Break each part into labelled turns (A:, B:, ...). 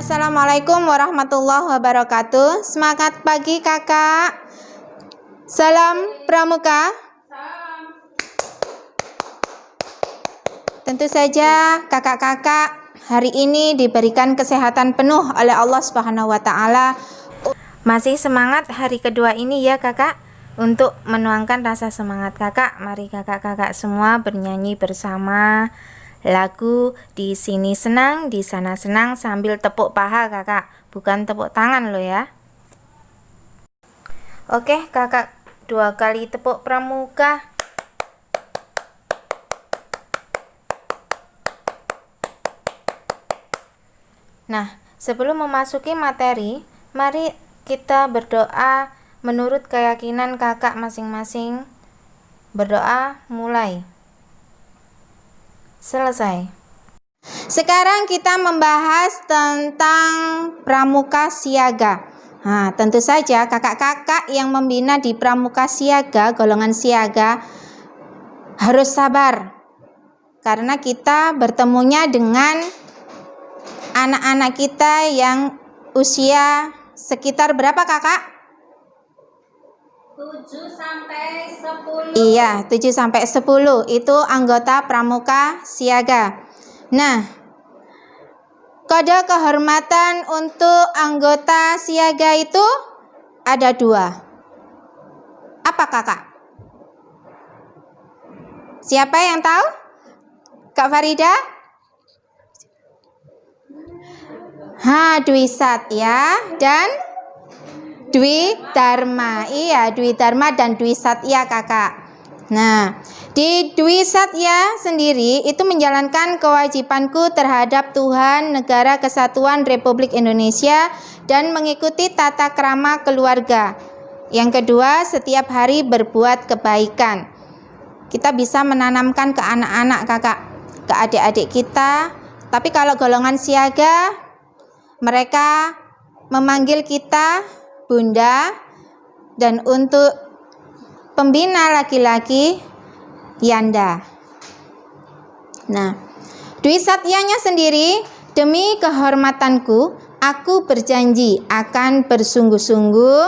A: Assalamualaikum warahmatullahi wabarakatuh. Semangat pagi kakak. Salam Pramuka. Tentu saja kakak-kakak hari ini diberikan kesehatan penuh oleh Allah Subhanahu wa taala. Masih semangat hari kedua ini ya kakak. Untuk menuangkan rasa semangat kakak, mari kakak-kakak semua bernyanyi bersama lagu Di Sini Senang, Di Sana Senang sambil tepuk paha kakak, bukan tepuk tangan loh ya. Oke kakak, 2 kali tepuk pramuka. Nah, sebelum memasuki materi, mari kita berdoa menurut keyakinan kakak masing-masing. Berdoa mulai. Selesai. Sekarang kita membahas tentang pramuka siaga. Nah, tentu saja kakak-kakak yang membina di pramuka siaga, golongan siaga, harus sabar. Karena kita bertemunya dengan anak-anak kita yang usia sekitar berapa kakak?
B: 7 sampai 10.
A: Iya, 7 sampai 10 itu anggota pramuka siaga. Nah, kode kehormatan untuk anggota siaga itu ada 2. Apa kakak? Siapa yang tahu? Kak Farida? Dwi Sat ya, dan Dwi Dharma. Iya, Dwi Dharma dan Dwi Satya kakak. Nah, di Dwi Satya sendiri itu menjalankan kewajibanku terhadap Tuhan, Negara Kesatuan Republik Indonesia, dan mengikuti tata krama keluarga. Yang kedua, setiap hari berbuat kebaikan. Kita bisa menanamkan ke anak-anak kakak, ke adik-adik kita. Tapi kalau golongan siaga, mereka memanggil kita Bunda, dan untuk pembina laki-laki Yanda. Nah, Dwi Satyanya sendiri, demi kehormatanku, aku berjanji akan bersungguh-sungguh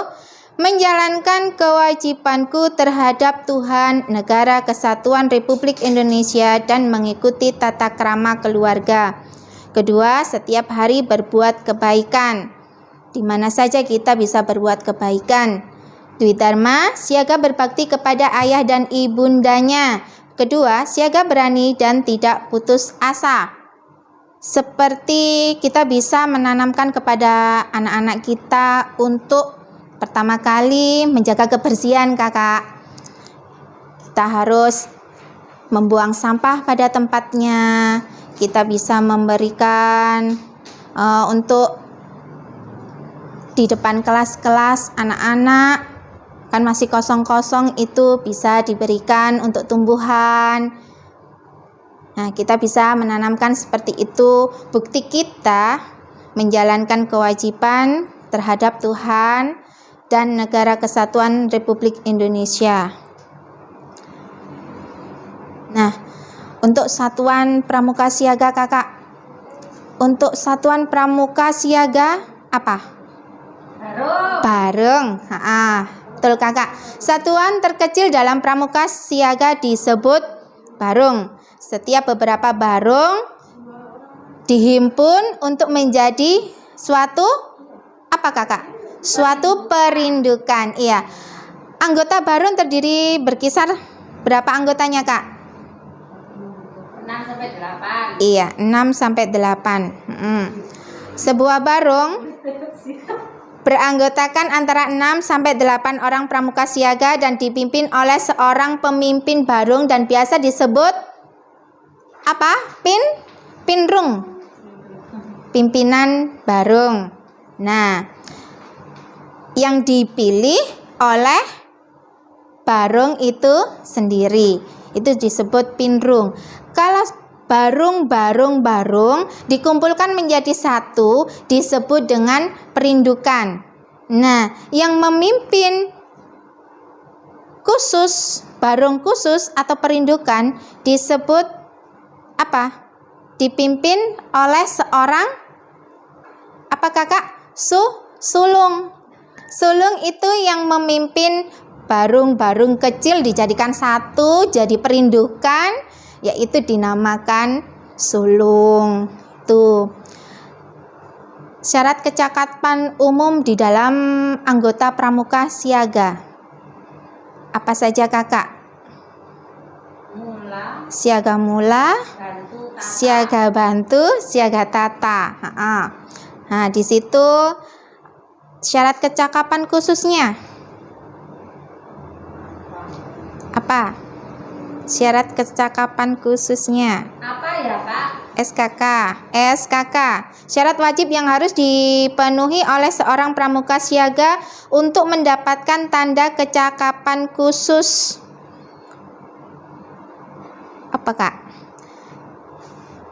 A: menjalankan kewajibanku terhadap Tuhan, Negara Kesatuan Republik Indonesia, dan mengikuti tata krama keluarga. Kedua, setiap hari berbuat kebaikan. Di mana saja kita bisa berbuat kebaikan. Dwi Dharma, siaga berbakti kepada ayah dan ibundanya. Kedua, siaga berani dan tidak putus asa. Seperti kita bisa menanamkan kepada anak-anak kita untuk pertama kali menjaga kebersihan kakak. Kita harus membuang sampah pada tempatnya. Kita bisa memberikan untuk di depan kelas-kelas anak-anak kan masih kosong-kosong, itu bisa diberikan untuk tumbuhan. Nah, kita bisa menanamkan seperti itu, bukti kita menjalankan kewajiban terhadap Tuhan dan Negara Kesatuan Republik Indonesia. Nah, untuk satuan pramuka siaga kakak, untuk satuan pramuka siaga apa? Bareng. Betul kakak. Satuan terkecil dalam pramuka siaga disebut barung. Setiap beberapa barung dihimpun untuk menjadi suatu apa kakak? Suatu perindukan. Iya. Anggota barung terdiri berkisar berapa anggotanya kak?
B: 6 sampai 8.
A: Iya, 6 sampai 8. Sebuah barung beranggotakan antara 6 sampai 8 orang pramuka siaga dan dipimpin oleh seorang pemimpin barung dan biasa disebut apa? Pinrung. Pimpinan barung. Nah, yang dipilih oleh barung itu sendiri, itu disebut pinrung. Kalau barung dikumpulkan menjadi satu disebut dengan perindukan. Nah, yang memimpin khusus, barung khusus atau perindukan disebut apa? Dipimpin oleh seorang apa kakak? Sulung. Sulung itu yang memimpin barung-barung kecil dijadikan satu jadi perindukan, yaitu dinamakan sulung. Tuh. Syarat kecakapan umum di dalam anggota pramuka siaga. Apa saja kakak?
B: Mula,
A: Siaga mula,
B: bantu, tata.
A: siaga bantu, siaga tata. Nah, di situ syarat kecakapan khususnya apa? Syarat kecakapan khususnya
B: Apa ya Kak?
A: SKK. Syarat wajib yang harus dipenuhi oleh seorang pramuka siaga untuk mendapatkan tanda kecakapan khusus. Apa kak?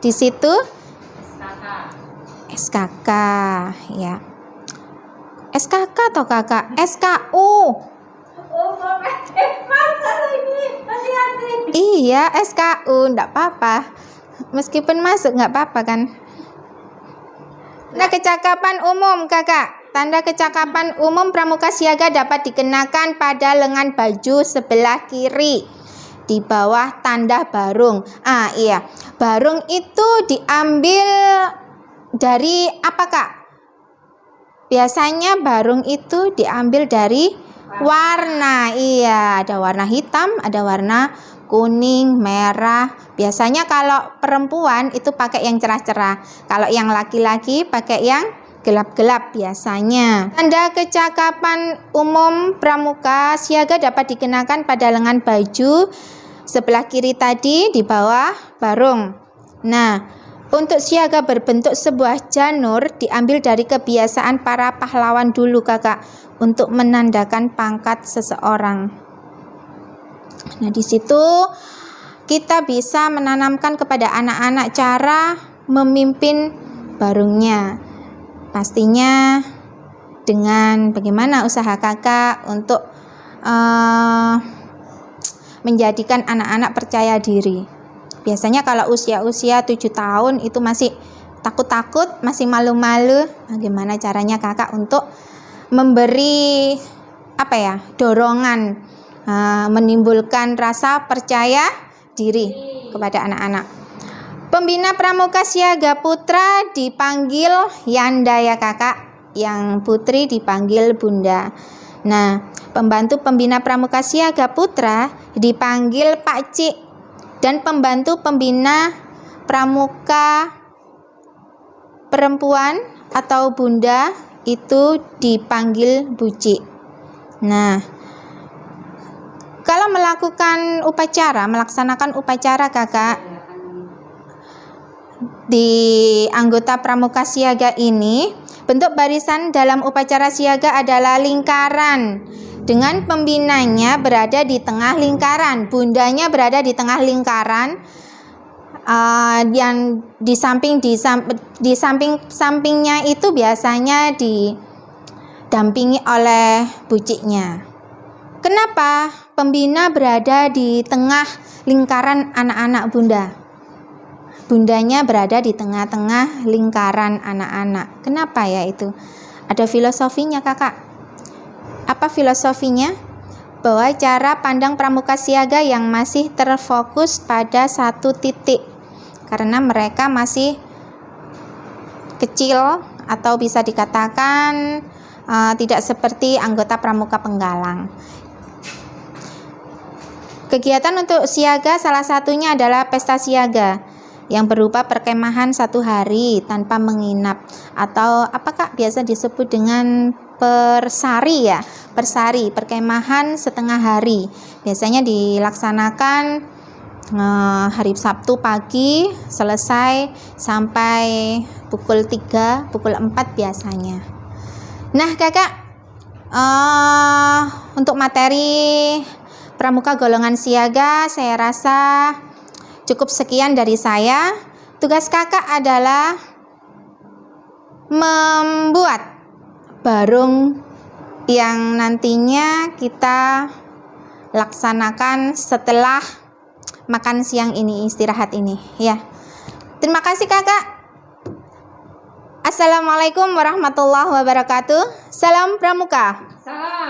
A: Di situ SKK ya. SKK atau kakak? SKU.
B: Oh, masa ini? Hati-hati.
A: Iya, SKU, enggak apa-apa. Meskipun masuk enggak apa-apa kan. Nah, kecakapan umum, Kakak. Tanda kecakapan umum pramuka siaga dapat dikenakan pada lengan baju sebelah kiri di bawah tanda barung. Iya. Barung itu diambil dari apa, Kak? Biasanya barung itu diambil dari warna. Iya, ada warna hitam, ada warna kuning, merah. Biasanya kalau perempuan itu pakai yang cerah-cerah. Kalau yang laki-laki pakai yang gelap-gelap biasanya. Tanda kecakapan umum pramuka siaga dapat dikenakan pada lengan baju sebelah kiri tadi di bawah barung. Nah, untuk siaga berbentuk sebuah janur diambil dari kebiasaan para pahlawan dulu, Kakak, untuk menandakan pangkat seseorang. Nah, di situ kita bisa menanamkan kepada anak-anak cara memimpin barungnya. Pastinya dengan bagaimana usaha kakak untuk menjadikan anak-anak percaya diri. Biasanya kalau usia-usia 7 tahun itu masih takut-takut, masih malu-malu. Bagaimana caranya kakak untuk memberi dorongan, menimbulkan rasa percaya diri kepada anak-anak. Pembina pramuka siaga putra dipanggil Yanda ya kakak, yang putri dipanggil Bunda. Nah, pembantu pembina pramuka siaga putra dipanggil Pak Cik, dan pembantu pembina pramuka perempuan atau Bunda itu dipanggil Bucik. Nah, kalau melaksanakan upacara kakak di anggota pramuka siaga ini, bentuk barisan dalam upacara siaga adalah lingkaran dengan pembinanya berada di tengah lingkaran, bundanya berada di tengah lingkaran, yang di sampingnya itu biasanya didampingi oleh buciknya. Kenapa pembina berada di tengah lingkaran anak-anak bunda? Bundanya berada di tengah-tengah lingkaran anak-anak. Kenapa ya itu? Ada filosofinya kakak. Apa filosofinya? Bahwa cara pandang pramuka siaga yang masih terfokus pada satu titik. Karena mereka masih kecil atau bisa dikatakan tidak seperti anggota pramuka penggalang. Kegiatan untuk siaga salah satunya adalah pesta siaga yang berupa perkemahan 1 hari tanpa menginap, atau apa kak biasa disebut dengan persari ya, persari, perkemahan setengah hari. Biasanya dilaksanakan hari Sabtu pagi selesai sampai pukul 3, pukul 4 biasanya. Nah kakak, untuk materi pramuka golongan siaga saya rasa cukup sekian dari saya. Tugas kakak adalah membuat barung yang nantinya kita laksanakan setelah makan siang ini, istirahat ini ya. Terima kasih kakak. Assalamualaikum warahmatullahi wabarakatuh. Salam Pramuka.
B: Salam.